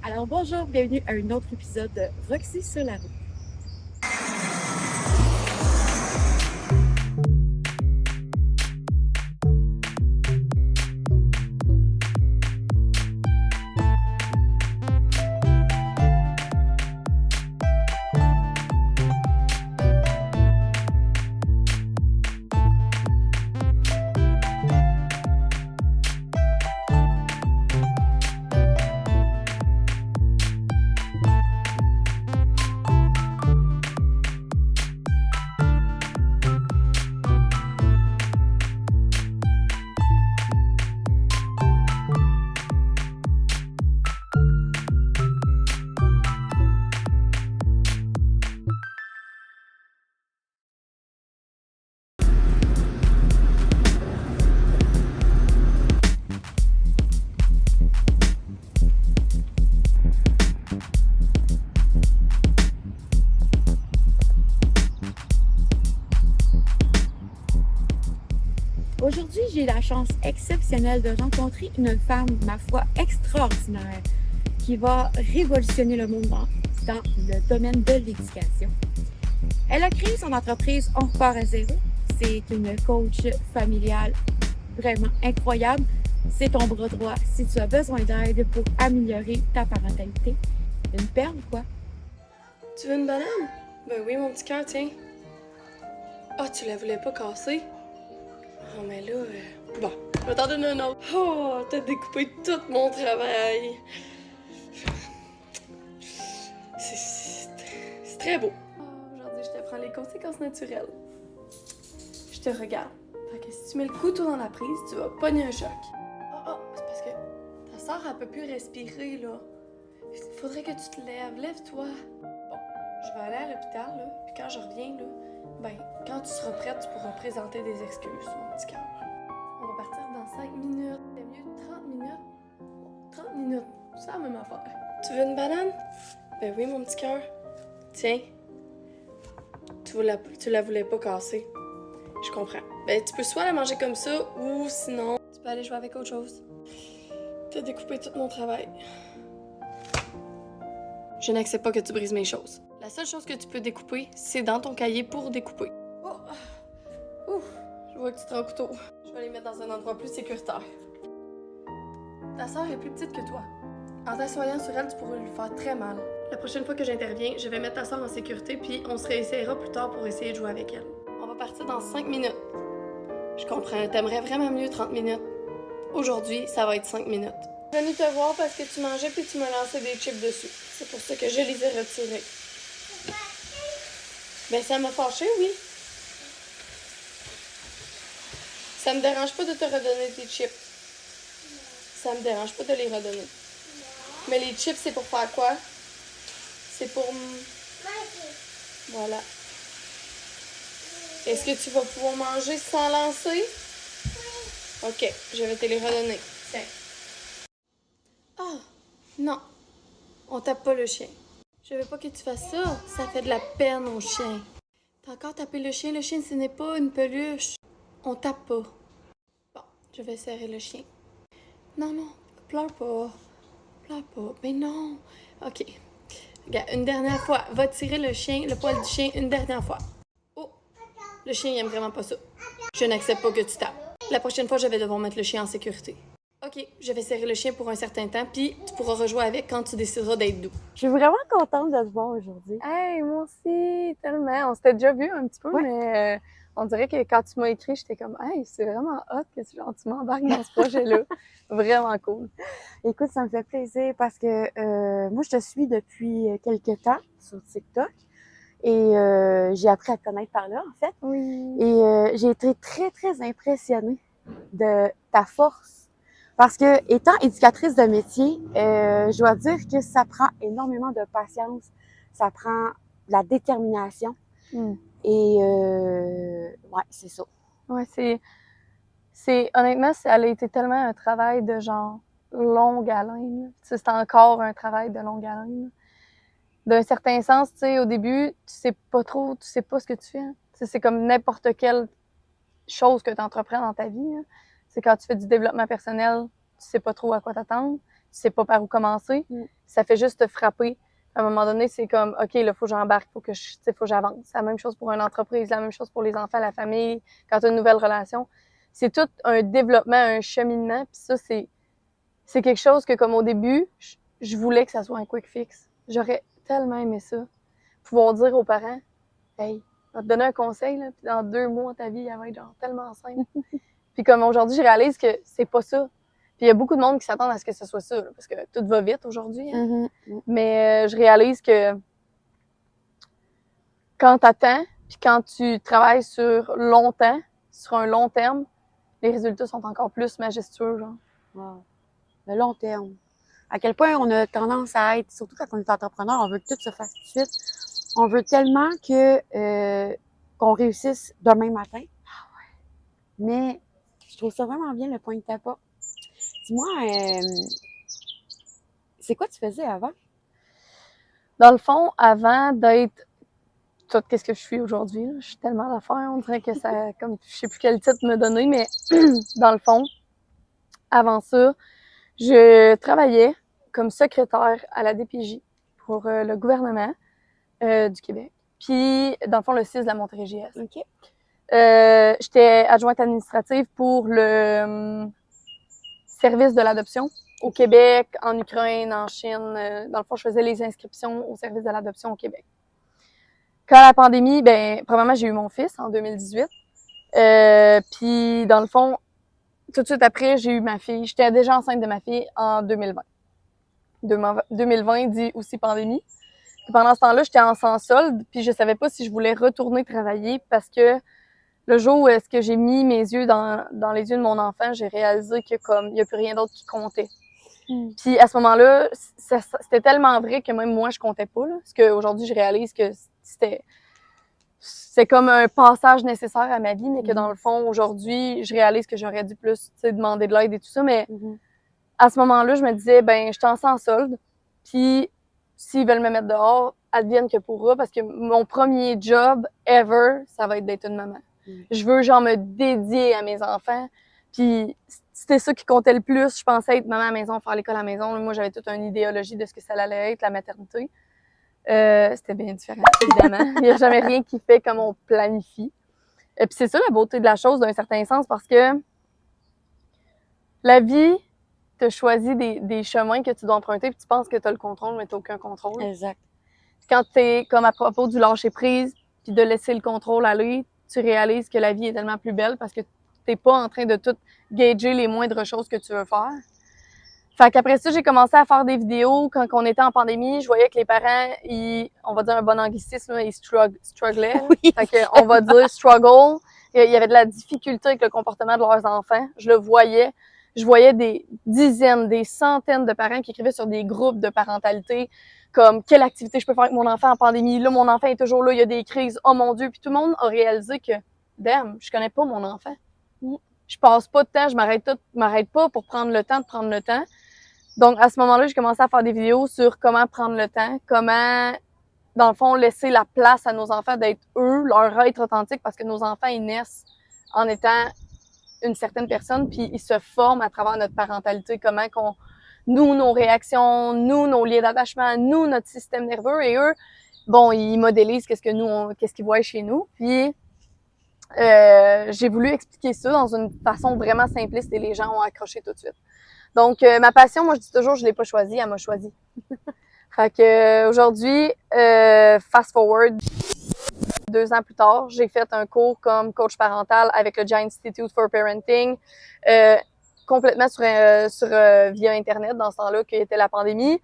Alors bonjour, bienvenue à un autre épisode de Roxy sur la route. Aujourd'hui, j'ai la chance exceptionnelle de rencontrer une femme, ma foi, extraordinaire, qui va révolutionner le monde dans le domaine de l'éducation. Elle a créé son entreprise On repart à zéro. C'est une coach familiale vraiment incroyable. C'est ton bras droit si tu as besoin d'aide pour améliorer ta parentalité. Une perle, quoi. Tu veux une banane? Ben oui, mon petit cœur, tiens. Ah, tu la voulais pas casser? Oh, mais là, bon, je vais t'en donner un autre. Oh, t'as découpé tout mon travail. C'est très beau. Oh, aujourd'hui, je t'apprends les conséquences naturelles. Je te regarde. Fait que si tu mets le couteau dans la prise, tu vas pogner un choc. Oh, c'est parce que ta soeur, elle peut plus respirer, là. Faudrait que tu te lèves. Lève-toi. Bon, je vais aller à l'hôpital, là. Puis quand je reviens, là, ben, quand tu seras prête, tu pourras présenter des excuses, mon petit cœur. On va partir dans 5 minutes. C'est mieux 30 minutes. Bon, 30 minutes, c'est la même affaire. Tu veux une banane? Ben oui, mon petit cœur. Tiens. Tu la voulais pas casser. Je comprends. Ben, tu peux soit la manger comme ça, ou sinon, tu peux aller jouer avec autre chose. T'as découpé tout mon travail. Je n'accepte pas que tu brises mes choses. La seule chose que tu peux découper, c'est dans ton cahier pour découper. Oh! Ouf! Je vois que tu te rends au couteau. Je vais les mettre dans un endroit plus sécuritaire. Ta sœur est plus petite que toi. En t'assoyant sur elle, tu pourrais lui faire très mal. La prochaine fois que j'interviens, je vais mettre ta sœur en sécurité, puis on se réessayera plus tard pour essayer de jouer avec elle. On va partir dans 5 minutes. Je comprends, t'aimerais vraiment mieux 30 minutes. Aujourd'hui, ça va être 5 minutes. Je suis venue te voir parce que tu mangeais puis tu m'as lancé des chips dessus. C'est pour ça que je les ai retirés. Ben, ça m'a fâchée, oui. Ça me dérange pas de te redonner tes chips. Ça me dérange pas de les redonner. Mais les chips, c'est pour faire quoi? C'est pour... Voilà. Est-ce que tu vas pouvoir manger sans lancer? Ok, je vais te les redonner. Tiens. Ah, non. On tape pas le chien. Je veux pas que tu fasses ça. Ça fait de la peine au chien. T'as encore tapé le chien. Le chien, ce n'est pas une peluche. On tape pas. Bon, je vais serrer le chien. Non, pleure pas. Pleure pas. Mais non. Ok. Regarde, une dernière fois. Va tirer le chien, le poil du chien, une dernière fois. Oh, le chien, il aime vraiment pas ça. Je n'accepte pas que tu tapes. La prochaine fois, je vais devoir mettre le chien en sécurité. Ok, je vais serrer le chien pour un certain temps, puis tu pourras rejouer avec quand tu décideras d'être doux. Je suis vraiment contente de te voir aujourd'hui. Hey, moi aussi, tellement. On s'était déjà vu un petit peu, Ouais. mais on dirait que quand tu m'as écrit, j'étais comme, hey, c'est vraiment hot que tu m'embarques dans ce projet-là. Vraiment cool. Écoute, ça me fait plaisir parce que moi, je te suis depuis quelques temps sur TikTok et j'ai appris à te connaître par là, en fait. Oui. Et j'ai été très, très impressionnée de ta force. Parce que, étant éducatrice de métier, je dois dire que ça prend énormément de patience, ça prend de la détermination. Et ouais, c'est ça. Ouais, honnêtement, elle a été tellement un travail de genre longue haleine. C'est encore un travail de longue haleine. D'un certain sens, tu sais, au début, tu sais pas ce que tu fais. Hein. C'est comme n'importe quelle chose que tu entreprends dans ta vie. Hein. C'est quand tu fais du développement personnel, tu sais pas trop à quoi t'attendre. sais pas par où commencer. Ça fait juste te frapper. À un moment donné, c'est comme, OK, là, faut que j'embarque, faut que j'avance. C'est la même chose pour une entreprise, la même chose pour les enfants, la famille, quand tu as une nouvelle relation. C'est tout un développement, un cheminement. Puis ça, c'est quelque chose que, comme au début, je voulais que ça soit un quick fix. J'aurais tellement aimé ça. Pouvoir dire aux parents, hey, on va te donner un conseil, là, puis dans 2 mois, ta vie, elle va être genre tellement simple. Puis comme aujourd'hui, je réalise que c'est pas ça. Puis il y a beaucoup de monde qui s'attendent à ce que ce soit ça, là, parce que tout va vite aujourd'hui. Hein. Mais je réalise que quand t'attends, puis quand tu travailles sur longtemps, sur un long terme, les résultats sont encore plus majestueux, genre. Wow. Le long terme. À quel point on a tendance à être, surtout quand on est entrepreneur, on veut que tout se fasse tout de suite. On veut tellement que qu'on réussisse demain matin. Mais je trouve ça vraiment bien le point que t'apportes. Dis-moi, c'est quoi tu faisais avant? Dans le fond, avant d'être tout ce que je suis aujourd'hui, là, je suis tellement d'affaires, on dirait que ça, comme je sais plus quel titre me donner, mais dans le fond, avant ça, je travaillais comme secrétaire à la DPJ pour le gouvernement du Québec. Puis, dans le fond, le 6 de la Montérégie-Est. OK. J'étais adjointe administrative pour le service de l'adoption au Québec, en Ukraine, en Chine. Dans le fond, je faisais les inscriptions au service de l'adoption au Québec. Quand la pandémie, ben, premièrement, j'ai eu mon fils en 2018. Puis, dans le fond, tout de suite après, j'ai eu ma fille. J'étais déjà enceinte de ma fille en 2020. 2020 dit aussi pandémie. Puis pendant ce temps-là, j'étais en sans solde, puis je savais pas si je voulais retourner travailler parce que le jour où est-ce que j'ai mis mes yeux dans les yeux de mon enfant, j'ai réalisé que comme il y a plus rien d'autre qui comptait. Puis à ce moment-là, c'était tellement vrai que même moi je comptais pas là, parce qu'aujourd'hui je réalise que c'est comme un passage nécessaire à ma vie, mais que dans le fond aujourd'hui, je réalise que j'aurais dû plus, tu sais, demander de l'aide et tout ça, mais à ce moment-là, je me disais ben je suis en sans solde, puis s'ils veulent me mettre dehors, advienne que pourra, parce que mon premier job ever, ça va être d'être une maman. Je veux genre me dédier à mes enfants. Puis c'était ça qui comptait le plus. Je pensais être maman à la maison, faire l'école à la maison. Moi, j'avais toute une idéologie de ce que ça allait être, la maternité. C'était bien différent, évidemment. Il n'y a jamais rien qui fait comme on planifie. Et puis c'est ça la beauté de la chose d'un certain sens, parce que la vie te choisit des chemins que tu dois emprunter, puis tu penses que tu as le contrôle, mais tu n'as aucun contrôle. Exact. Quand tu es comme à propos du lâcher prise, puis de laisser le contrôle aller, tu réalises que la vie est tellement plus belle parce que t'es pas en train de tout gager les moindres choses que tu veux faire. Fait qu'après ça, j'ai commencé à faire des vidéos quand on était en pandémie. Je voyais que les parents, on va dire un bon anglicisme, ils strugglaient. Oui. Fait que, on va dire struggle. Il y avait de la difficulté avec le comportement de leurs enfants. Je le voyais. Je voyais des dizaines, des centaines de parents qui écrivaient sur des groupes de parentalité comme quelle activité je peux faire avec mon enfant en pandémie. Là, mon enfant est toujours là, il y a des crises. Oh mon Dieu. Puis tout le monde a réalisé que, damn, je connais pas mon enfant. Je passe pas de temps, je m'arrête pas pour prendre le temps de prendre le temps. Donc, à ce moment-là, j'ai commencé à faire des vidéos sur comment prendre le temps, comment, dans le fond, laisser la place à nos enfants d'être eux, leur être authentique, parce que nos enfants, ils naissent en étant une certaine personne, puis ils se forment à travers notre parentalité, comment qu'on, nous, nos réactions, nous, nos liens d'attachement, nous, notre système nerveux, et eux, bon, ils modélisent qu'est-ce qu'ils voient chez nous, puis j'ai voulu expliquer ça dans une façon vraiment simpliste et les gens ont accroché tout de suite. Donc, ma passion, moi, je dis toujours, je l'ai pas choisie, elle m'a choisi. Fait que aujourd'hui, fast forward, 2 ans plus tard, j'ai fait un cours comme coach parental avec le Giant Institute for Parenting, complètement sur via Internet dans ce temps-là, qui était la pandémie.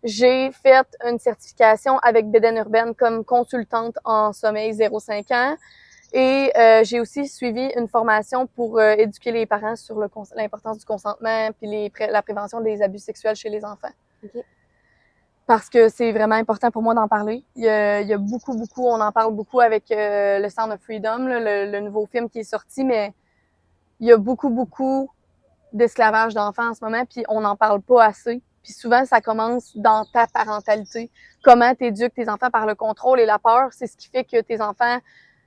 J'ai fait une certification avec Beden Urbaine comme consultante en sommeil 0-5 ans. Et j'ai aussi suivi une formation pour éduquer les parents sur l'importance du consentement puis la prévention des abus sexuels chez les enfants. Okay. Parce que c'est vraiment important pour moi d'en parler. Il y a beaucoup, on en parle beaucoup avec le Sound of Freedom, là, le nouveau film qui est sorti, mais il y a beaucoup d'esclavage d'enfants en ce moment, puis on n'en parle pas assez. Puis souvent, ça commence dans ta parentalité. Comment t'éduques tes enfants par le contrôle et la peur, c'est ce qui fait que tes enfants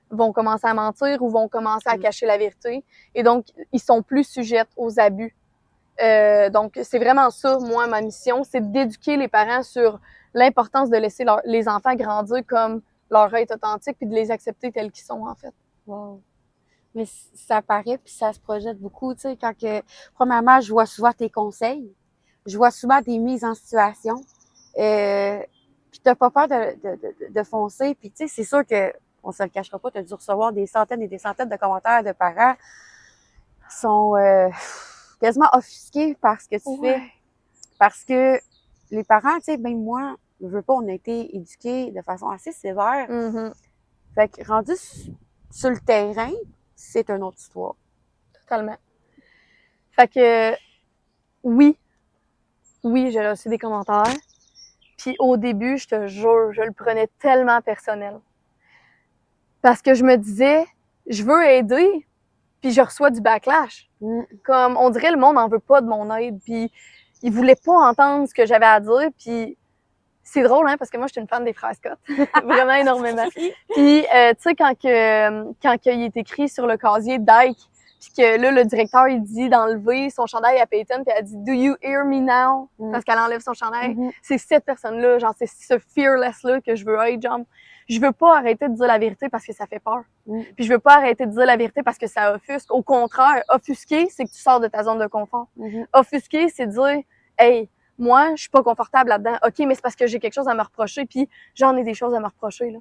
vont commencer à mentir ou vont commencer à cacher la vérité. Et donc, ils sont plus sujets aux abus. Donc, c'est vraiment ça, moi, ma mission, c'est d'éduquer les parents sur l'importance de laisser les enfants grandir comme leur être authentique puis de les accepter tels qu'ils sont, en fait. Wow. Mais ça paraît puis ça se projette beaucoup, tu sais, quand que, premièrement, je vois souvent tes conseils, je vois souvent des mises en situation, puis t'as pas peur de foncer, puis tu sais, c'est sûr que, on se le cachera pas, t'as dû recevoir des centaines et des centaines de commentaires de parents qui sont quasiment offusqués par ce que tu fais, parce que les parents, tu sais, même moi, je veux pas, on a été éduqués de façon assez sévère, Mm-hmm. fait que rendu sur le terrain, c'est une autre histoire. Totalement. Fait que, oui, j'ai reçu des commentaires. Puis au début, je te jure, je le prenais tellement personnel. Parce que je me disais, je veux aider, puis je reçois du backlash. Comme, on dirait le monde n'en veut pas de mon aide, puis il voulait pas entendre ce que j'avais à dire, puis c'est drôle, hein, parce que moi, je suis une fan des frères Scott. Vraiment énormément. Puis, tu sais, quand il est écrit sur le casier Dyke, puis que là, le directeur, il dit d'enlever son chandail à Peyton, puis elle dit « Do you hear me now? » Parce qu'elle enlève son chandail. C'est cette personne-là, genre, c'est ce fearless-là que je veux être, genre. Je veux pas arrêter de dire la vérité parce que ça fait peur. Puis je veux pas arrêter de dire la vérité parce que ça offusque. Au contraire, offusquer, c'est que tu sors de ta zone de confort. Offusquer, c'est dire « Hey, moi, je suis pas confortable là-dedans. OK, mais c'est parce que j'ai quelque chose à me reprocher, puis j'en ai des choses à me reprocher, là.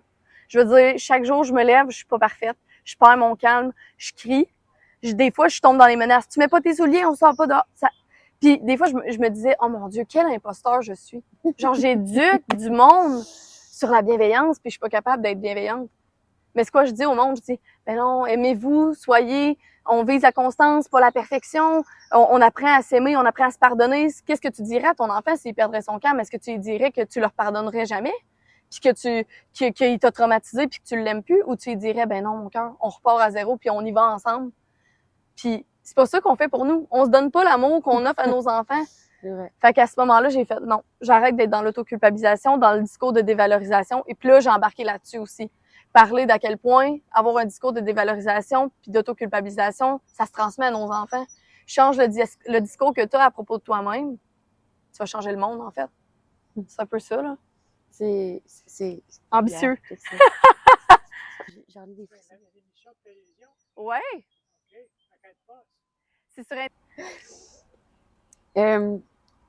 Je veux dire, chaque jour, je me lève, je suis pas parfaite. Je perds mon calme, je crie. Des fois, je tombe dans les menaces. Tu mets pas tes souliers, on sort pas dehors. Puis des fois, je me disais, oh mon Dieu, quel imposteur je suis. Genre, j'éduque du monde sur la bienveillance, puis je suis pas capable d'être bienveillante. Mais c'est quoi je dis au monde? Je dis, ben non, aimez-vous, soyez, on vise la constance, pas la perfection, on apprend à s'aimer, on apprend à se pardonner. Qu'est-ce que tu dirais à ton enfant s'il perdrait son calme? Est-ce que tu lui dirais que tu leur pardonnerais jamais? Puis qu'il t'a traumatisé puis que tu l'aimes plus? Ou tu lui dirais, ben non, mon cœur, on repart à zéro puis on y va ensemble? Puis c'est pas ça qu'on fait pour nous. On se donne pas l'amour qu'on offre à nos enfants. C'est vrai. Fait qu'à ce moment-là, j'ai fait, non, j'arrête d'être dans l'autoculpabilisation, dans le discours de dévalorisation. Et puis là, j'ai embarqué là-dessus aussi. Parler d'à quel point avoir un discours de dévalorisation puis d'autoculpabilisation, ça se transmet à nos enfants. Change le discours que tu as à propos de toi-même, tu vas changer le monde, en fait. C'est un peu ça, là. C'est ambitieux. J'en ai des frissons. Ouais. C'est sur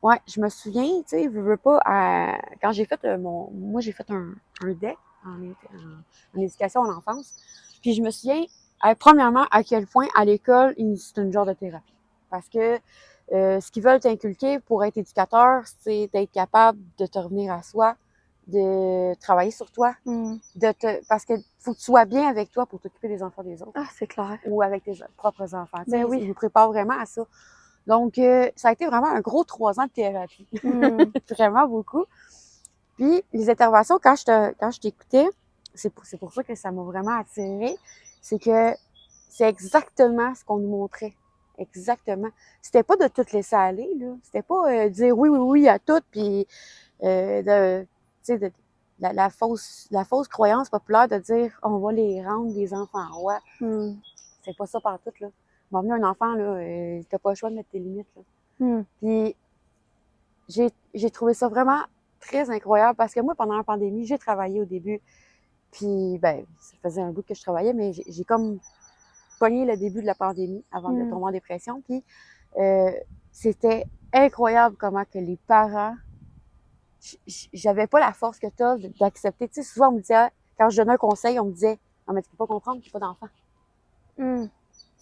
Ouais, je me souviens, tu sais, je veux pas, quand j'ai fait moi j'ai fait un DEC en éducation à l'enfance, puis je me souviens, premièrement, à quel point à l'école, c'est une genre de thérapie. Parce que ce qu'ils veulent t'inculquer pour être éducateur, c'est d'être capable de te revenir à soi, de travailler sur toi, parce que faut que tu sois bien avec toi pour t'occuper des enfants des autres. Ah, c'est clair. Ou avec tes propres enfants. Ben oui. Ils vous préparent vraiment à ça. Donc, ça a été vraiment un gros 3 ans de thérapie. Vraiment beaucoup. Puis, les interventions, quand je t'écoutais, c'est pour ça que ça m'a vraiment attirée, c'est que c'est exactement ce qu'on nous montrait. Exactement. C'était pas de tout laisser aller, là. C'était pas dire oui à tout, puis la fausse croyance populaire de dire on va les rendre des enfants rois. C'est pas ça partout, là. Bon, venir un enfant, là, t'as pas le choix de mettre tes limites, là. Puis, j'ai trouvé ça vraiment très incroyable parce que moi, pendant la pandémie, j'ai travaillé au début. Puis, ben, ça faisait un bout que je travaillais, mais j'ai comme pogné le début de la pandémie avant de tomber en dépression. Puis, c'était incroyable comment que les parents, j'avais pas la force que t'as d'accepter. Tu sais, souvent, on me disait, quand je donnais un conseil, on me disait, non, mais tu peux pas comprendre, tu n'as pas d'enfant.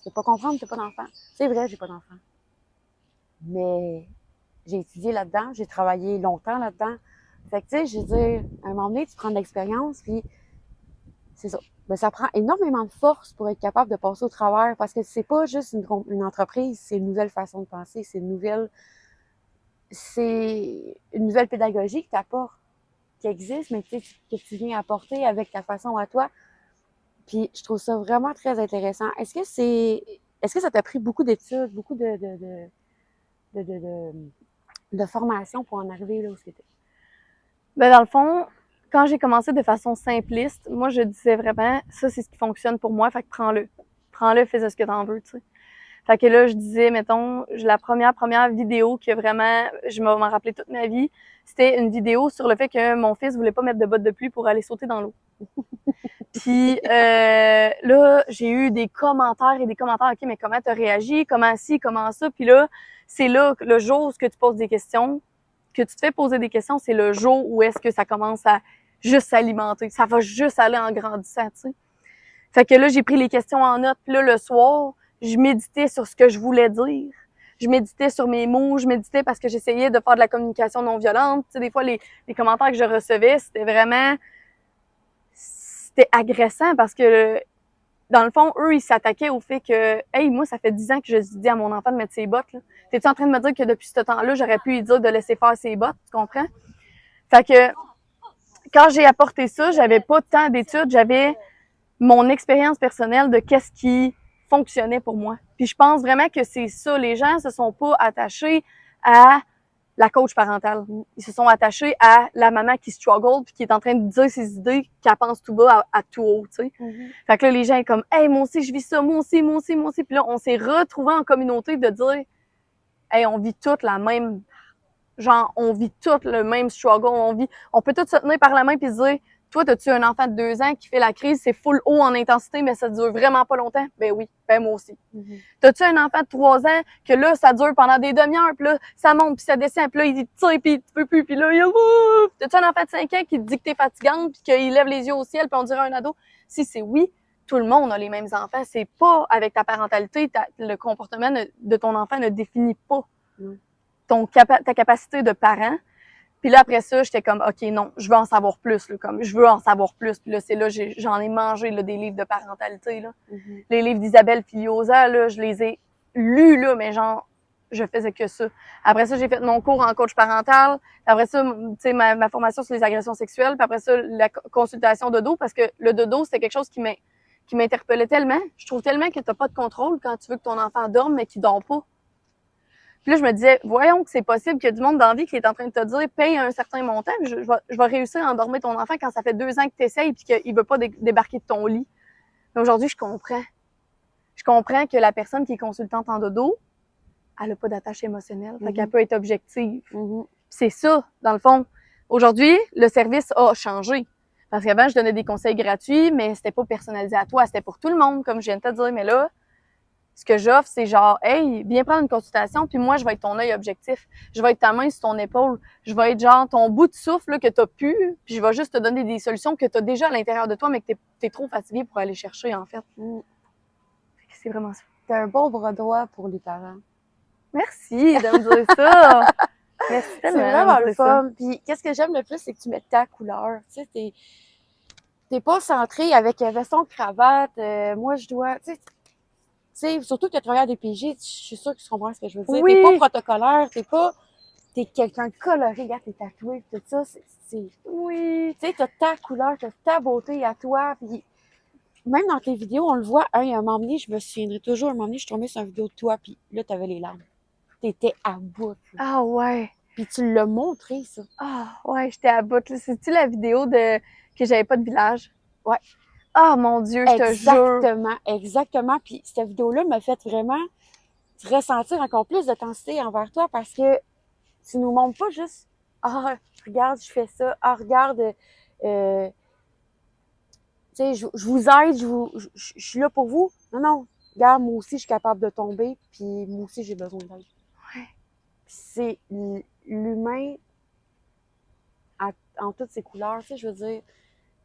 Tu peux pas comprendre, tu n'as pas d'enfant. C'est vrai, j'ai pas d'enfant. Mais j'ai étudié là-dedans, j'ai travaillé longtemps là-dedans. Fait que, tu sais, je veux dire, à un moment donné, tu prends de l'expérience, puis c'est ça. Ben, ça prend énormément de force pour être capable de passer au travers, parce que c'est pas juste une entreprise, c'est une nouvelle façon de penser, c'est une nouvelle pédagogie que tu apportes, qui existe, mais que tu viens apporter avec ta façon à toi. Puis je trouve ça vraiment très intéressant. Est-ce que ça t'a pris beaucoup d'études, beaucoup de formation pour en arriver là où c'était? Ben, dans le fond, quand j'ai commencé de façon simpliste, moi, je disais vraiment, ça, c'est ce qui fonctionne pour moi, fait que prends-le. Prends-le, fais ce que t'en veux, tu sais. Fait que là, je disais, mettons, la première vidéo que vraiment, je m'en rappelais toute ma vie, c'était une vidéo sur le fait que mon fils voulait pas mettre de bottes de pluie pour aller sauter dans l'eau. Puis là, j'ai eu des commentaires et des commentaires. OK, mais comment t'as réagi? Comment ci? Comment ça? Puis là, c'est là, le jour où tu te poses des questions, que tu te fais poser des questions, c'est le jour où est-ce que ça commence à juste s'alimenter. Ça va juste aller en grandissant, tu sais. Fait que là, j'ai pris les questions en note. Puis là, le soir, je méditais sur ce que je voulais dire. Je méditais sur mes mots. Je méditais parce que j'essayais de faire de la communication non violente. Tu sais, des fois, les commentaires que je recevais, c'était vraiment... C'était agressant parce que, dans le fond, eux, ils s'attaquaient au fait que, hey, moi, ça fait 10 ans que je dis à mon enfant de mettre ses bottes, là. T'es-tu en train de me dire que depuis ce temps-là, j'aurais pu lui dire de laisser faire ses bottes, tu comprends? Fait que, quand j'ai apporté ça, j'avais pas tant d'études, j'avais mon expérience personnelle de qu'est-ce qui fonctionnait pour moi. Puis je pense vraiment que c'est ça. Les gens se sont pas attachés à la coach parentale. Ils se sont attachés à la maman qui struggle puis qui est en train de dire ses idées, qu'elle pense tout bas à tout haut, tu sais. Fait que là, les gens sont comme, hey, moi aussi, je vis ça, moi aussi, moi aussi, moi aussi. Puis là, on s'est retrouvés en communauté de dire, hey, on vit toutes la même, genre, on vit toutes le même struggle, on peut tous se tenir par la main puis se dire, toi, t'as-tu un enfant de 2 ans qui fait la crise, c'est full haut en intensité, mais ça dure vraiment pas longtemps? Ben oui, ben moi aussi. T'as-tu un enfant de 3 ans que là, ça dure pendant des demi-heures, puis là, ça monte, puis ça descend, puis là, il tire, puis il peut plus, puis là, il ouf! T'as-tu un enfant de 5 ans qui te dit que t'es fatigante, puis qu'il lève les yeux au ciel, puis on dirait un ado? Si c'est oui, tout le monde a les mêmes enfants. C'est pas avec ta parentalité, le comportement de ton enfant ne définit pas ta capacité de parent. Puis là, après ça, j'étais comme, OK, non, je veux en savoir plus, là, comme, je veux en savoir plus. Puis là, c'est là, j'en ai mangé, là, des livres de parentalité, là. Les livres d'Isabelle Filiosa, là, je les ai lus, là, mais genre, je faisais que ça. Après ça, j'ai fait mon cours en coach parental. Après ça, tu sais, ma formation sur les agressions sexuelles. Puis après ça, la consultation de dos, parce que le dodo, c'était quelque chose qui m'interpellait tellement. Je trouve tellement que t'as pas de contrôle quand tu veux que ton enfant dorme, mais qu'il dort pas. Puis là, je me disais, voyons que c'est possible qu'il y a du monde dans la vie qui est en train de te dire, paye un certain montant, je vais réussir à endormir ton enfant quand ça fait 2 ans que tu essayes puis qu'il veut pas débarquer de ton lit. Mais aujourd'hui, je comprends. Je comprends que la personne qui est consultante en dodo, elle a pas d'attache émotionnelle. Fait qu'elle peut être objective. C'est ça, dans le fond. Aujourd'hui, le service a changé. Parce qu'avant, je donnais des conseils gratuits, mais c'était pas personnalisé à toi, c'était pour tout le monde, comme je viens de te dire. Mais là, ce que j'offre, c'est genre, hey, viens prendre une consultation, puis moi, je vais être ton œil objectif. Je vais être ta main sur ton épaule. Je vais être genre ton bout de souffle là, que t'as pu, puis je vais juste te donner des solutions que t'as déjà à l'intérieur de toi, mais que t'es trop fatigué pour aller chercher, en fait. C'est vraiment ça. T'es un bon bras droit pour les parents. Merci de me dire ça. Merci C'est tellement. vraiment le fun. Puis qu'est-ce que j'aime le plus, c'est que tu mets ta couleur. Tu sais, t'es pas centré avec veston, cravate. Moi, je dois... Tu sais, surtout que tu travailles à des PG, je suis sûre que tu comprends ce que je veux dire. Oui. T'es pas protocolaire, t'es quelqu'un de coloré, regarde, t'es tatoué, tout ça, Oui. tu sais, t'as ta couleur, t'as ta beauté à toi, puis même dans tes vidéos, on le voit, il y a un moment donné, je me souviendrai toujours, un moment donné, je suis tombée sur une vidéo de toi, puis là, t'avais les larmes. T'étais à bout. Là. Ah ouais. Puis tu l'as montré, ça. Ah ouais, j'étais à bout. C'est-tu la vidéo que j'avais pas de village? Ouais. Ah mon Dieu, je te jure. Exactement. Puis cette vidéo-là m'a fait vraiment ressentir encore plus d'intensité envers toi parce que tu nous montres pas juste « Ah, regarde, je fais ça. Ah, regarde, tu sais, je vous aide, je suis là pour vous. » Non, regarde, moi aussi, je suis capable de tomber, puis moi aussi, j'ai besoin d'aide. Ouais. C'est l'humain en toutes ses couleurs, tu sais, je veux dire.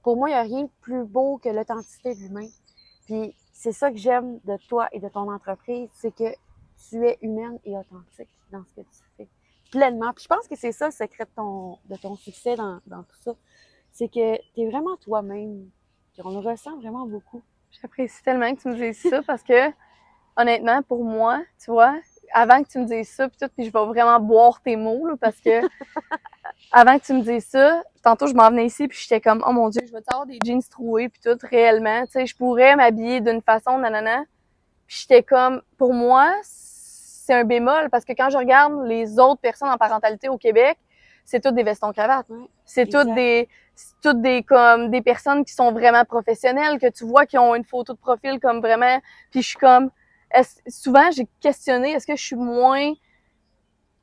Pour moi, il n'y a rien de plus beau que l'authenticité de l'humain. Puis c'est ça que j'aime de toi et de ton entreprise, c'est que tu es humaine et authentique dans ce que tu fais. Pleinement. Puis je pense que c'est ça le secret de ton succès dans tout ça. C'est que tu es vraiment toi-même. Puis on le ressent vraiment beaucoup. J'apprécie tellement que tu me dises ça parce que, honnêtement, pour moi, tu vois, avant que tu me dises ça, puis je vais vraiment boire tes mots, là, parce que avant que tu me dises ça, tantôt, je m'en venais ici, puis j'étais comme, oh mon Dieu, je vais avoir des jeans troués, puis tout, réellement. Tu sais, je pourrais m'habiller d'une façon, nanana. Puis j'étais comme, pour moi, c'est un bémol, parce que quand je regarde les autres personnes en parentalité au Québec, c'est toutes des vestons-cravates. Ouais, c'est toutes des comme des personnes qui sont vraiment professionnelles, que tu vois qui ont une photo de profil comme vraiment. Puis je suis comme, souvent, j'ai questionné, est-ce que je suis moins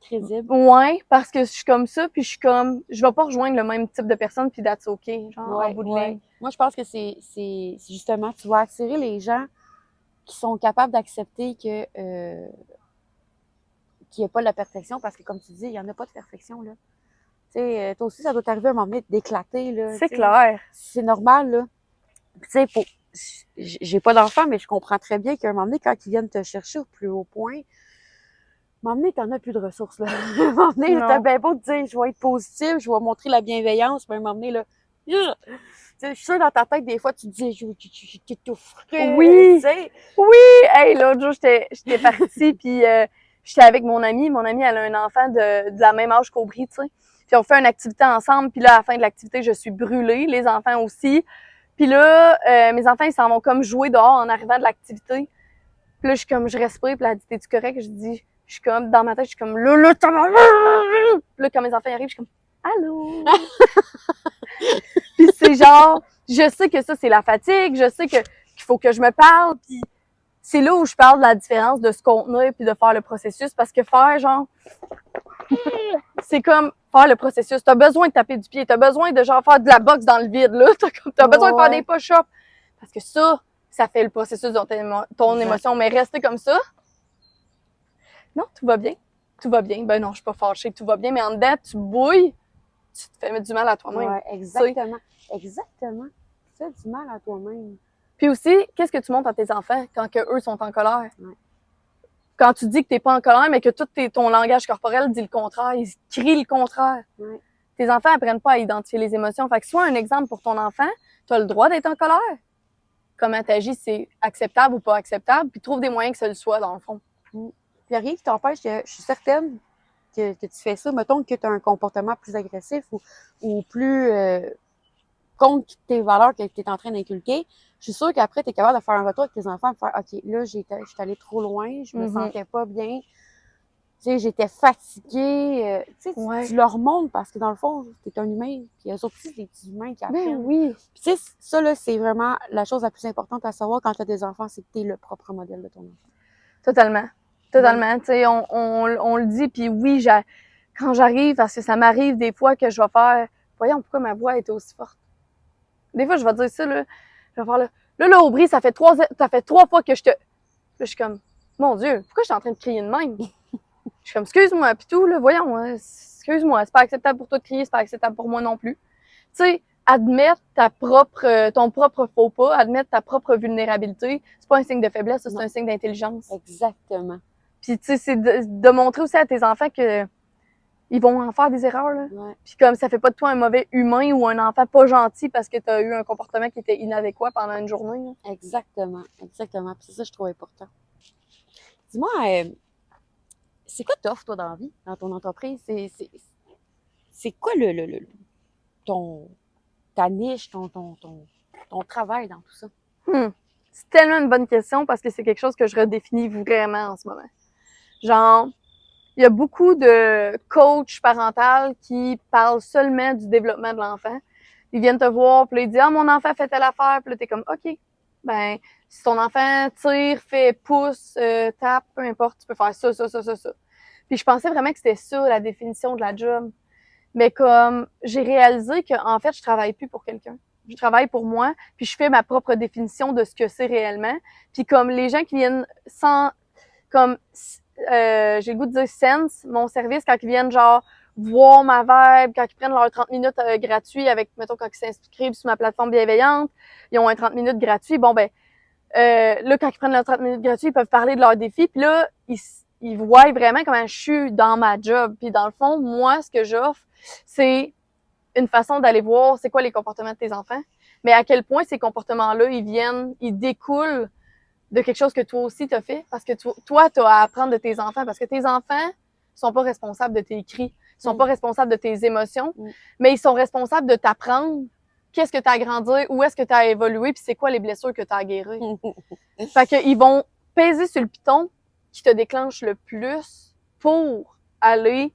Crédible. ouais, parce que je suis comme ça, puis je suis comme, je vais pas rejoindre le même type de personne, puis that's OK, genre, en bout de ligne. Moi, je pense que c'est justement, tu vas attirer les gens qui sont capables d'accepter que qu'il n'y ait pas de la perfection, parce que comme tu dis, il n'y en a pas de perfection, là. Tu sais, toi aussi, ça doit t'arriver à un moment donné d'éclater, là. C'est tu sais. clair. C'est normal, là. Tu sais, j'ai pas d'enfant, mais je comprends très bien qu'à un moment donné, quand ils viennent te chercher au plus haut point, à un moment donné, t'en as plus de ressources, là. À un moment donné, Non. t'as bien beau te dire, je vais être positive, je vais montrer la bienveillance, mais à un moment donné, là, tu sais, je suis sûre, dans ta tête, des fois, tu te dis, je t'étoufferais, Oui. tu sais. Oui! Hey, l'autre jour, j'étais partie, puis j'étais avec mon amie. Mon amie, elle a un enfant de la même âge qu'Aubry, tu sais. Puis on fait une activité ensemble, puis là, à la fin de l'activité, je suis brûlée, les enfants aussi. Puis là, mes enfants, ils s'en vont comme jouer dehors en arrivant de l'activité. Puis là, je suis comme, je respire, puis elle dit, t'es-tu correct? Je dis, je suis comme, dans ma tête, je suis comme, là, t'as mal. Puis là, quand mes enfants arrivent, je suis comme, allô? Puis c'est genre, je sais que ça, c'est la fatigue, je sais qu'il faut que je me parle, puis c'est là où je parle de la différence de se contenir puis de faire le processus, parce que faire, genre, c'est comme faire le processus. T'as besoin de taper du pied, t'as besoin de, genre, faire de la boxe dans le vide, là. T'as besoin de faire des push-ups. Parce que ça fait le processus de ton émotion. Mais rester comme ça, non, tout va bien. Tout va bien. Ben non, je suis pas fâchée, tout va bien. Mais en dedans, tu bouilles, tu te fais mettre du mal à toi-même. Ouais, exactement. Exactement. Tu fais du mal à toi-même. Puis aussi, qu'est-ce que tu montres à tes enfants quand que eux sont en colère? Ouais. Quand tu dis que t'es pas en colère, mais que tout ton langage corporel dit le contraire, ils crient le contraire. Ouais. Tes enfants apprennent pas à identifier les émotions. Fait que sois un exemple pour ton enfant, tu as le droit d'être en colère. Comment t'agis, c'est acceptable ou pas acceptable, puis trouve des moyens que ça le soit, dans le fond. Puis il n'y a rien qui t'empêche, je suis certaine que tu fais ça. Mettons que tu as un comportement plus agressif ou plus contre tes valeurs que tu es en train d'inculquer. Je suis sûre qu'après, tu es capable de faire un retour avec tes enfants, de faire OK, là, je suis allée trop loin, je me sentais pas bien. Tu sais, j'étais fatiguée. Tu sais, tu leur montres parce que dans le fond, t'es un humain. Puis eux autres aussi, c'est des petits humains qui apprennent. Ben oui. Puis tu sais, ça, là, c'est vraiment la chose la plus importante à savoir quand tu as des enfants, c'est que tu es le propre modèle de ton enfant. Totalement. Totalement. Tu sais, on le dit, puis oui, quand j'arrive, parce que ça m'arrive des fois que je vais faire, voyons, pourquoi ma voix était aussi forte? Des fois, je vais dire ça, là. Je vais faire là, Aubry, ça fait trois fois que je te. Là, je suis comme, mon Dieu, pourquoi je suis en train de crier de même? Je suis comme, excuse-moi, pis tout, là, voyons, excuse-moi, c'est pas acceptable pour toi de crier, c'est pas acceptable pour moi non plus. Tu sais, admettre ton propre faux pas, admettre ta propre vulnérabilité, c'est pas un signe de faiblesse, c'est un signe d'intelligence. Exactement. Puis tu sais, c'est de montrer aussi à tes enfants que ils vont en faire des erreurs, là. Ouais. Puis comme ça fait pas de toi un mauvais humain ou un enfant pas gentil parce que tu as eu un comportement qui était inadéquat pendant une journée, là. Exactement. Exactement. Puis c'est ça que je trouve important. Dis-moi, c'est quoi t'offres, toi, dans la vie, dans ton entreprise? C'est quoi ta niche, ton travail dans tout ça? C'est tellement une bonne question parce que c'est quelque chose que je redéfinis vraiment en ce moment. Genre, il y a beaucoup de coachs parentales qui parlent seulement du développement de l'enfant. Ils viennent te voir, puis là, ils disent « Ah, mon enfant fait telle affaire », puis là, t'es comme « OK, ben, si ton enfant tire, fait, pousse, tape, peu importe, tu peux faire ça. » Puis je pensais vraiment que c'était ça, la définition de la job. Mais comme j'ai réalisé que en fait, je travaille plus pour quelqu'un. Je travaille pour moi, puis je fais ma propre définition de ce que c'est réellement. Puis comme les gens qui viennent sans... Comme, j'ai le goût de dire sense, mon service, quand ils viennent genre voir ma vibe, quand ils prennent leurs 30 minutes gratuits avec, mettons, quand ils s'inscrivent sur ma plateforme bienveillante, ils ont un 30 minutes gratuit. Bon, ben, là, quand ils prennent leurs 30 minutes gratuits, ils peuvent parler de leurs défis. Puis là, ils voient vraiment comment je suis dans ma job. Puis dans le fond, moi, ce que j'offre, c'est une façon d'aller voir c'est quoi les comportements de tes enfants, mais à quel point ces comportements-là, ils découlent de quelque chose que toi aussi t'as fait, parce que toi, t'as à apprendre de tes enfants, parce que tes enfants sont pas responsables de tes cris, sont pas responsables de tes émotions, mais ils sont responsables de t'apprendre qu'est-ce que t'as à grandir, où est-ce que t'as à évoluer, puis c'est quoi les blessures que t'as à guérir. Fait qu'ils vont peser sur le piton qui te déclenche le plus pour aller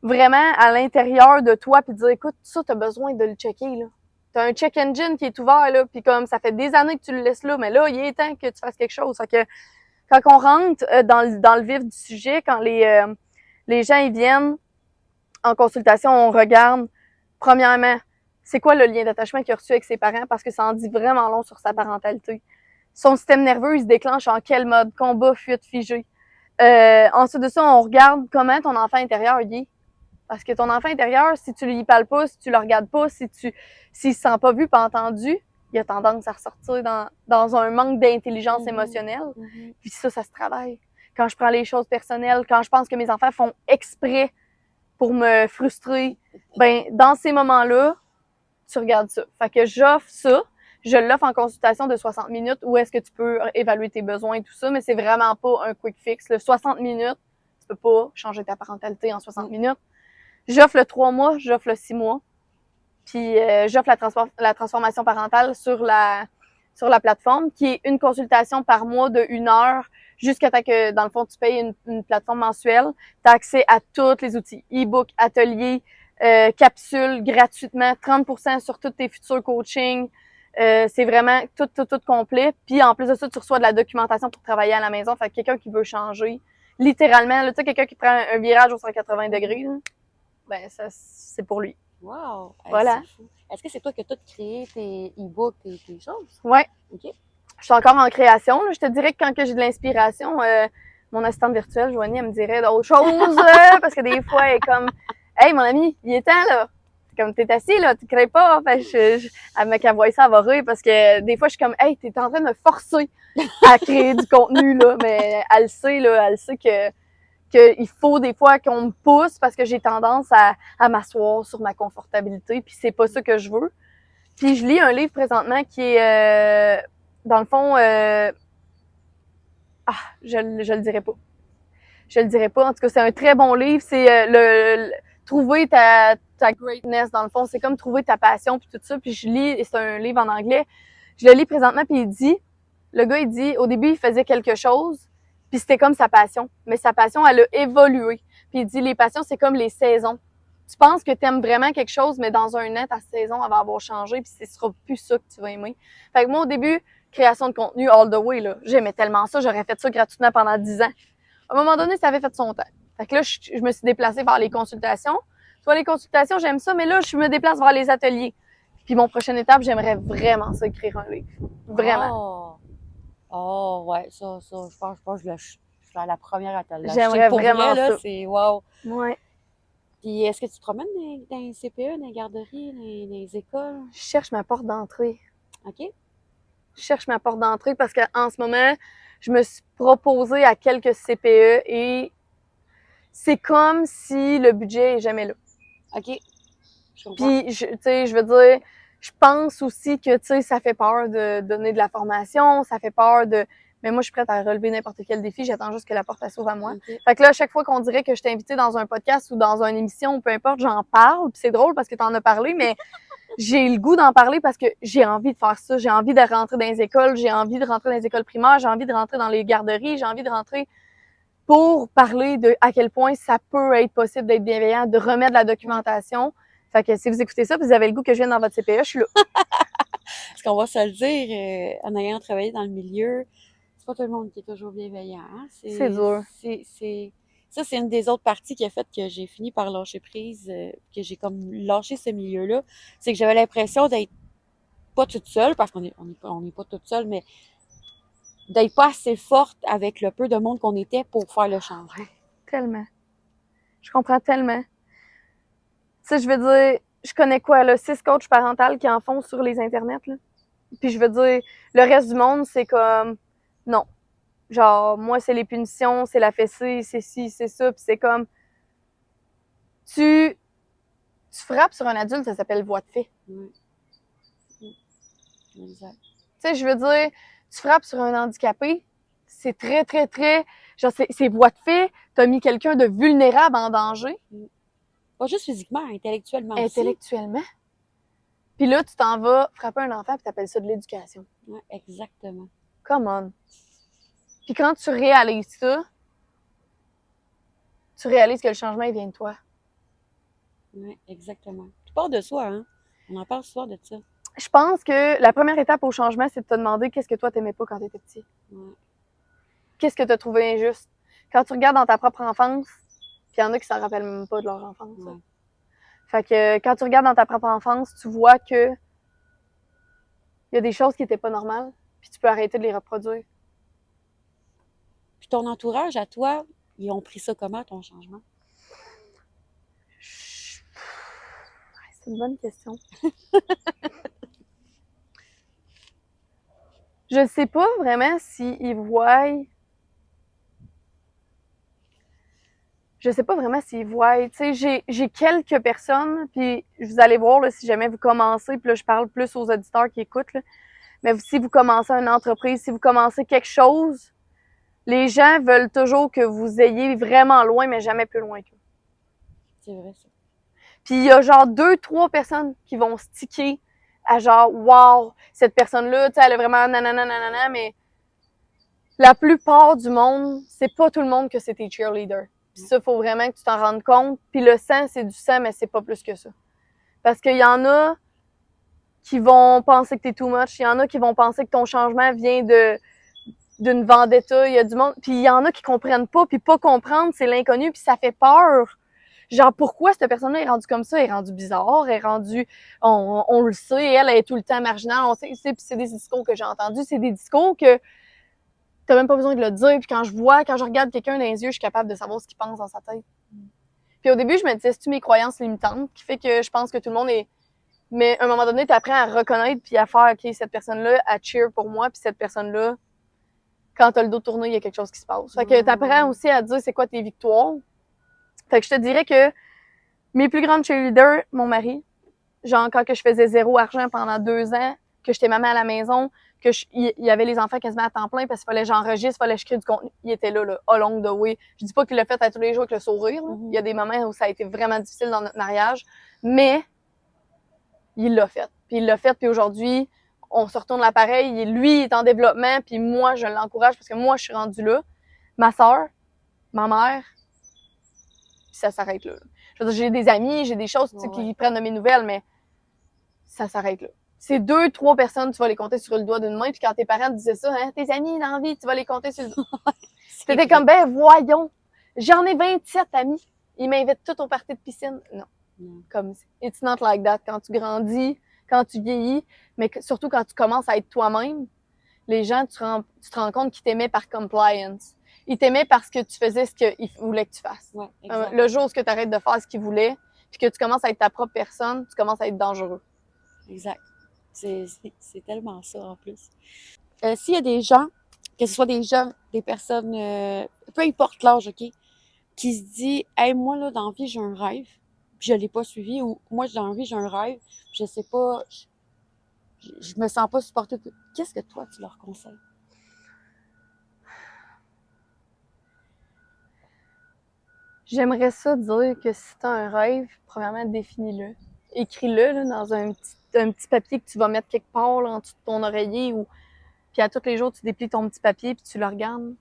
vraiment à l'intérieur de toi puis dire écoute, ça t'as besoin de le checker là. T'as un check engine qui est ouvert là, puis comme ça fait des années que tu le laisses là, mais là il est temps que tu fasses quelque chose. Fait que Quand on rentre dans le vif du sujet, quand les gens ils viennent en consultation, on regarde, premièrement, c'est quoi le lien d'attachement qu'il a reçu avec ses parents, parce que ça en dit vraiment long sur sa parentalité. Son système nerveux, il se déclenche en quel mode? Combat, fuite, figé. Ensuite de ça, on regarde comment ton enfant intérieur y est. Parce que ton enfant intérieur, si tu lui parles pas, si tu le regardes pas, s'il se sent pas vu, pas entendu, il a tendance à ressortir dans un manque d'intelligence émotionnelle. Puis ça se travaille. Quand je prends les choses personnelles, quand je pense que mes enfants font exprès pour me frustrer, ben dans ces moments-là, tu regardes ça. Fait que j'offre ça. Je l'offre en consultation de 60 minutes où est-ce que tu peux évaluer tes besoins et tout ça, mais c'est vraiment pas un quick fix. Le 60 minutes, tu peux pas changer ta parentalité en 60 minutes. J'offre le 3 mois, j'offre le 6 mois. Puis j'offre la transformation parentale sur la plateforme, qui est une consultation par mois de 1 heure jusqu'à temps que, dans le fond, tu payes une plateforme mensuelle. Tu as accès à tous les outils, e-book, ateliers, capsules gratuitement, 30% sur tous tes futurs coachings. C'est vraiment tout complet. Puis en plus de ça, tu reçois de la documentation pour travailler à la maison. Fait que quelqu'un qui veut changer, littéralement, là, tu sais, quelqu'un qui prend un virage au 180 degrés, là, ben ça, c'est pour lui. Wow! Voilà. C'est fou. Est-ce que c'est toi qui as tout créé tes e-books, tes choses? Ouais. OK. Je suis encore en création. Là. Je te dirais que quand que j'ai de l'inspiration, mon assistante virtuelle, Joanie, elle me dirait d'autres choses. Parce que des fois, elle est comme « Hey, mon ami, il est temps, là. Comme t'es assis, là, tu crées pas. » Fait elle qu'elle voit ça, elle va rire. Parce que des fois, je suis comme « Hey, t'es en train de me forcer à créer du contenu, là. » Mais elle sait, là, elle sait qu'il faut des fois qu'on me pousse parce que j'ai tendance à m'asseoir sur ma confortabilité. Puis c'est pas ça que je veux. Puis je lis un livre présentement qui est... dans le fond, je le dirai pas. Je le dirai pas. En tout cas, c'est un très bon livre. C'est trouver ta greatness, dans le fond. C'est comme trouver ta passion, puis tout ça. Puis je lis, et c'est un livre en anglais. Je le lis présentement, puis le gars, il dit, au début, il faisait quelque chose, puis c'était comme sa passion. Mais sa passion, elle a évolué. Puis il dit, les passions, c'est comme les saisons. Tu penses que tu aimes vraiment quelque chose, mais dans un an, ta saison, elle va avoir changé, puis ce sera plus ça que tu vas aimer. Fait que moi, au début, création de contenu all the way, là, j'aimais tellement ça, j'aurais fait ça gratuitement pendant 10 ans. À un moment donné, ça avait fait son temps. Fait que là, je me suis déplacée vers les consultations. Soit les consultations, j'aime ça, mais là, je me déplace vers les ateliers. Puis mon prochaine étape, j'aimerais vraiment ça, écrire un livre. Vraiment. Oh ouais, ça, je pense que je suis à la première atelier. J'aimerais vraiment là, ça. C'est wow. Ouais. Puis est-ce que tu te promènes dans les CPE, dans les garderies, dans les écoles? Je cherche ma porte d'entrée. OK. Je cherche ma porte d'entrée parce qu'en ce moment, je me suis proposée à quelques CPE et c'est comme si le budget est jamais là. OK. Je comprends. Puis, tu sais, je veux dire, je pense aussi que, tu sais, ça fait peur de donner de la formation, ça fait peur de... Mais moi, je suis prête à relever n'importe quel défi, j'attends juste que la porte, elle s'ouvre à moi. OK. Fait que là, à chaque fois qu'on dirait que je t'ai invitée dans un podcast ou dans une émission, ou peu importe, j'en parle, puis c'est drôle parce que t'en as parlé, mais j'ai le goût d'en parler parce que j'ai envie de faire ça, j'ai envie de rentrer dans les écoles, j'ai envie de rentrer dans les écoles primaires, j'ai envie de rentrer dans les garderies, j'ai envie de rentrer pour parler de à quel point ça peut être possible d'être bienveillant, de remettre de la documentation. Fait que si vous écoutez ça, vous avez le goût que je vienne dans votre CPE, je suis là. Parce qu'on va se le dire, en ayant travaillé dans le milieu, c'est pas tout le monde qui est toujours bienveillant. Hein? C'est dur. Ça, c'est une des autres parties qui a fait que j'ai fini par lâcher prise, que j'ai comme lâché ce milieu-là. C'est que j'avais l'impression d'être pas toute seule, parce qu'on est pas toute seule, mais d'être pas assez forte avec le peu de monde qu'on était pour faire le changement. Tellement. Je comprends tellement. Tu sais, je veux dire, je connais quoi, là, 6 coachs parentales qui en font sur les internets, là. Puis je veux dire, le reste du monde, c'est comme, non. Genre, moi, c'est les punitions, c'est la fessée, c'est ci, c'est ça, puis c'est comme, tu frappes sur un adulte, ça s'appelle voie de fait. Oui. Exact. Tu sais, je veux dire, tu frappes sur un handicapé, c'est très, très, très, genre, c'est voie de fait, t'as mis quelqu'un de vulnérable en danger. Pas juste physiquement, intellectuellement aussi. Intellectuellement. Puis là, tu t'en vas frapper un enfant puis t'appelles ça de l'éducation. Ouais, exactement. Come on. Puis quand tu réalises ça, tu réalises que le changement, il vient de toi. Oui, exactement. Tout part de soi, hein? On en parle souvent de ça. Je pense que la première étape au changement, c'est de te demander qu'est-ce que toi t'aimais pas quand t'étais petit. Ouais. qu'est-ce que tu as trouvé injuste? Quand tu regardes dans ta propre enfance, puis il y en a qui s'en rappellent même pas de leur enfance. Ouais. Fait que quand tu regardes dans ta propre enfance, tu vois que il y a des choses qui étaient pas normales, puis tu peux arrêter de les reproduire. Puis ton entourage, à toi, ils ont pris ça comment, ton changement? C'est une bonne question. Je sais pas vraiment s'ils voient. Je sais pas vraiment s'ils voient. Tu sais, j'ai quelques personnes, puis vous allez voir là, si jamais vous commencez, puis là, je parle plus aux auditeurs qui écoutent, là, mais si vous commencez une entreprise, si vous commencez quelque chose, les gens veulent toujours que vous ayez vraiment loin, mais jamais plus loin qu'eux. C'est vrai, ça. Puis il y a genre 2-3 personnes qui vont sticker à genre, wow, cette personne-là, tu sais, elle est vraiment nanana, mais la plupart du monde, c'est pas tout le monde que c'est tes cheerleaders. Puis ça, faut vraiment que tu t'en rendes compte. Puis le sang, c'est du sang, mais c'est pas plus que ça. Parce qu'il y en a qui vont penser que t'es too much. Il y en a qui vont penser que ton changement vient d'une vendetta. Il y a du monde. Puis il y en a qui comprennent pas. Puis pas comprendre, c'est l'inconnu. Puis ça fait peur. Genre, pourquoi cette personne-là est rendue comme ça? Elle est rendue bizarre, elle est rendue... On le sait, elle est tout le temps marginale, on sait, puis c'est des discours que j'ai entendus, c'est des discours que t'as même pas besoin de le dire, puis quand je regarde quelqu'un dans les yeux, je suis capable de savoir ce qu'il pense dans sa tête. Puis au début, je me disais, c'est-tu mes croyances limitantes qui fait que je pense que tout le monde est... Mais à un moment donné, t'apprends à reconnaître puis à faire, OK, cette personne-là, elle cheer pour moi, puis cette personne-là, quand t'as le dos tourné, il y a quelque chose qui se passe. Fait que t'apprends aussi à dire c'est quoi tes victoires. Fait que je te dirais que mes plus grandes cheerleaders, mon mari, genre quand que je faisais 0 argent pendant 2 ans, que j'étais maman à la maison, il y avait les enfants quasiment à temps plein parce qu'il fallait que j'enregistre, il fallait que je crée du contenu. Il était là, along the way. Je dis pas qu'il l'a fait à tous les jours avec le sourire. Là. Il y a des moments où ça a été vraiment difficile dans notre mariage, mais il l'a fait. Puis il l'a fait, puis aujourd'hui, on se retourne l'appareil. Lui, il est en développement, puis moi, je l'encourage parce que moi, je suis rendue là. Ma sœur, ma mère, puis ça s'arrête là. Je veux dire, j'ai des amis, j'ai des choses qui prennent de mes nouvelles, mais ça s'arrête là. C'est 2-3 personnes, tu vas les compter sur le doigt d'une main, puis quand tes parents te disaient ça, hein, tes amis dans la vie, tu vas les compter sur le doigt. T'étais comme, ben voyons, j'en ai 27 amis, ils m'invitent tous au party de piscine. Non, comme, it's not like that. Quand tu grandis, quand tu vieillis, mais surtout quand tu commences à être toi-même, les gens, tu te rends compte qu'ils t'aimaient par compliance. Ils t'aimaient parce que tu faisais ce qu'ils voulaient que tu fasses. Ouais, Le jour où tu arrêtes de faire ce qu'ils voulaient, puis que tu commences à être ta propre personne, tu commences à être dangereux. Exact. C'est tellement ça, en plus. S'il y a des gens, que ce soit des jeunes, des personnes, peu importe l'âge, OK, qui se dit « Hey, moi, là, dans la vie, j'ai un rêve, puis je l'ai pas suivi » ou « Moi, dans la vie, j'ai un rêve, je sais pas, je me sens pas supportée. » Qu'est-ce que toi, tu leur conseilles? J'aimerais ça dire que si t'as un rêve, premièrement, définis-le. Écris-le là, dans un petit papier que tu vas mettre quelque part là, en dessous de ton oreiller ou puis à tous les jours, tu déplies ton petit papier puis tu le regardes.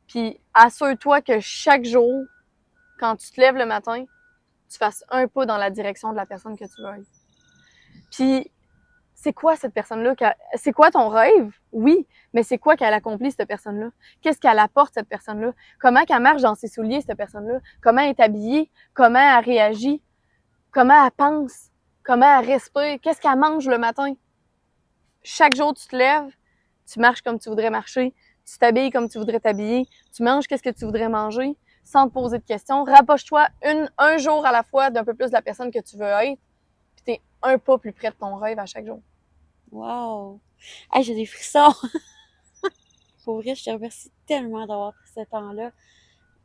Puis assure-toi que chaque jour, quand tu te lèves le matin, tu fasses un pas dans la direction de la personne que tu veux être. Puis c'est quoi cette personne-là? C'est quoi ton rêve? Oui, mais c'est quoi qu'elle accomplit, cette personne-là? Qu'est-ce qu'elle apporte, cette personne-là? Comment qu'elle marche dans ses souliers, cette personne-là? Comment elle est habillée? Comment elle réagit? Comment elle pense? Comment elle respire? Qu'est-ce qu'elle mange le matin? Chaque jour, tu te lèves, tu marches comme tu voudrais marcher, tu t'habilles comme tu voudrais t'habiller, tu manges qu'est-ce que tu voudrais manger, sans te poser de questions. Rapproche-toi un jour à la fois d'un peu plus de la personne que tu veux être, puis t'es un pas plus près de ton rêve à chaque jour. Wow! Hey, j'ai des frissons! Pour vrai, je te remercie tellement d'avoir pris ce temps-là.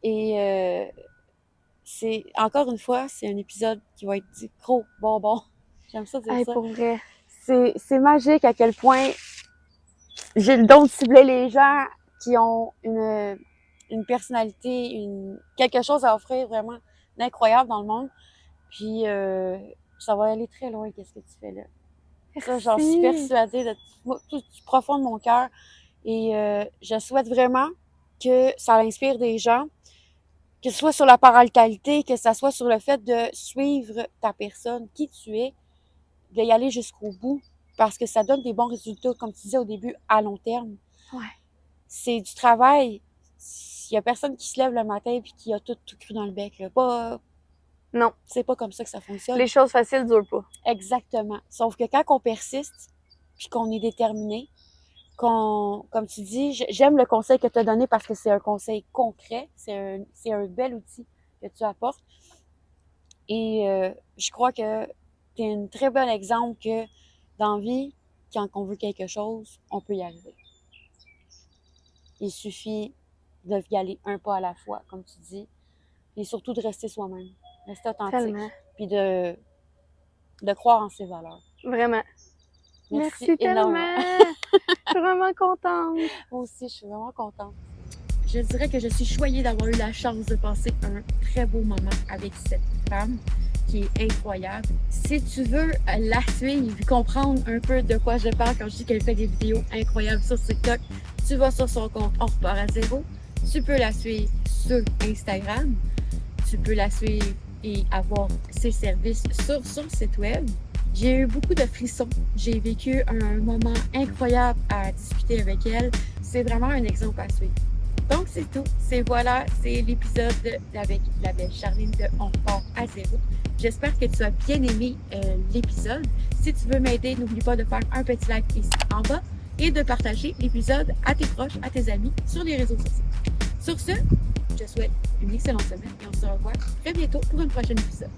Et c'est, encore une fois, c'est un épisode qui va être du gros bonbon. J'aime ça dire ça. Pour vrai. C'est magique à quel point j'ai le don de cibler les gens qui ont une personnalité, quelque chose à offrir vraiment d'incroyable dans le monde. Puis ça va aller très loin, qu'est-ce que tu fais là. Ça, j'en suis persuadée de tout du profond de mon cœur. Et je souhaite vraiment que ça inspire des gens, que ce soit sur la parentalité, que ce soit sur le fait de suivre ta personne, qui tu es, d'y aller jusqu'au bout, parce que ça donne des bons résultats, comme tu disais au début, à long terme. Ouais. C'est du travail, il y a personne qui se lève le matin et qui a tout cru dans le bec. Là. Pas, Non. c'est pas comme ça que ça fonctionne. Les choses faciles durent pas. Exactement. Sauf que quand on persiste, puis qu'on est déterminé, comme tu dis, j'aime le conseil que tu as donné parce que c'est un conseil concret, c'est un bel outil que tu apportes. Et je crois que tu es un très bon exemple que dans la vie, quand on veut quelque chose, on peut y arriver. Il suffit de y aller un pas à la fois, comme tu dis, et surtout de rester soi-même, rester authentique, Tellement. puis de croire en ses valeurs. Vraiment. Merci énormément. tellement. Je suis vraiment contente. Moi aussi, je suis vraiment contente. Je dirais que je suis choyée d'avoir eu la chance de passer un très beau moment avec cette femme qui est incroyable. Si tu veux la suivre, comprendre un peu de quoi je parle quand je dis qu'elle fait des vidéos incroyables sur TikTok, tu vas sur son compte On repart à zéro. Tu peux la suivre sur Instagram. Tu peux la suivre et avoir ses services sur son site web. J'ai eu beaucoup de frissons. J'ai vécu un moment incroyable à discuter avec elle. C'est vraiment un exemple à suivre. Donc, c'est tout. C'est l'épisode avec la belle Charline de On repart à zéro. J'espère que tu as bien aimé l'épisode. Si tu veux m'aider, n'oublie pas de faire un petit like ici en bas et de partager l'épisode à tes proches, à tes amis sur les réseaux sociaux. Sur ce, je te souhaite une excellente semaine et on se revoit très bientôt pour un prochain épisode.